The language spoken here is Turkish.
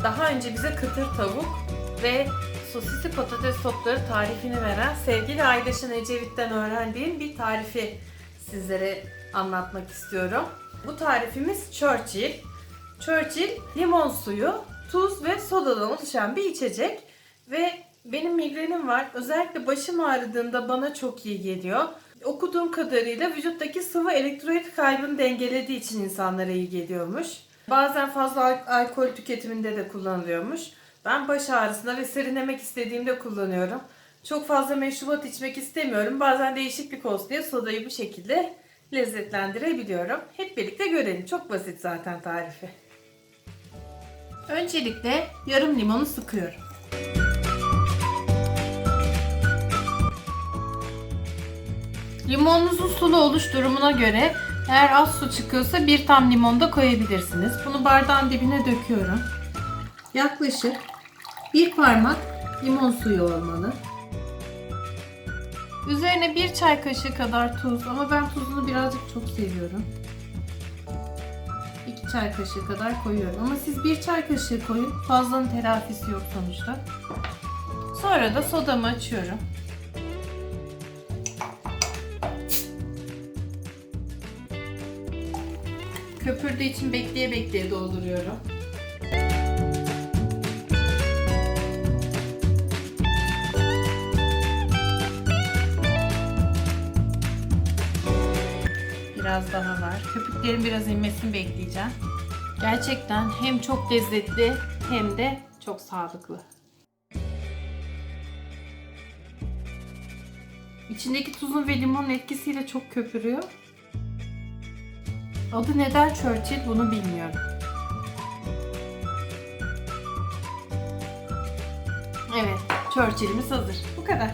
daha önce bize kıtır tavuk ve sosisli patates topları tarifini veren sevgili Aydaşın Ecevit'ten öğrendiğim bir tarifi sizlere anlatmak istiyorum. Bu tarifimiz Churchill. Churchill limon suyu, tuz ve sodadan oluşan bir içecek ve benim migrenim var. Özellikle başım ağrıdığında bana çok iyi geliyor. Okuduğum kadarıyla vücuttaki sıvı elektrolit kaybını dengelediği için insanlara iyi geliyormuş. Bazen fazla alkol tüketiminde de kullanılıyormuş. Ben baş ağrısında ve serinlemek istediğimde kullanıyorum. Çok fazla meşrubat içmek istemiyorum. Bazen değişiklik olsun diye sodayı bu şekilde lezzetlendirebiliyorum. Hep birlikte görelim. Çok basit zaten tarifi. Öncelikle yarım limonu sıkıyorum. Limonunuzun sulu oluş durumuna göre eğer az su çıkıyorsa bir tam limon da koyabilirsiniz. Bunu bardağın dibine döküyorum. Yaklaşık bir parmak limon suyu olmalı. Üzerine bir çay kaşığı kadar tuz, ama ben tuzunu birazcık çok seviyorum. 2 çay kaşığı kadar koyuyorum. Ama siz 1 çay kaşığı koyun. Fazlanın telafisi yok sonuçta. Sonra da sodamı açıyorum. Köpürdüğü için bekleye bekleye dolduruyorum. Biraz daha var. Köpüklerin biraz inmesini bekleyeceğim. Gerçekten hem çok lezzetli hem de çok sağlıklı. İçindeki tuzun ve limonun etkisiyle çok köpürüyor. Adı neden Churchill bunu bilmiyorum. Evet, Churchill'imiz hazır. Bu kadar.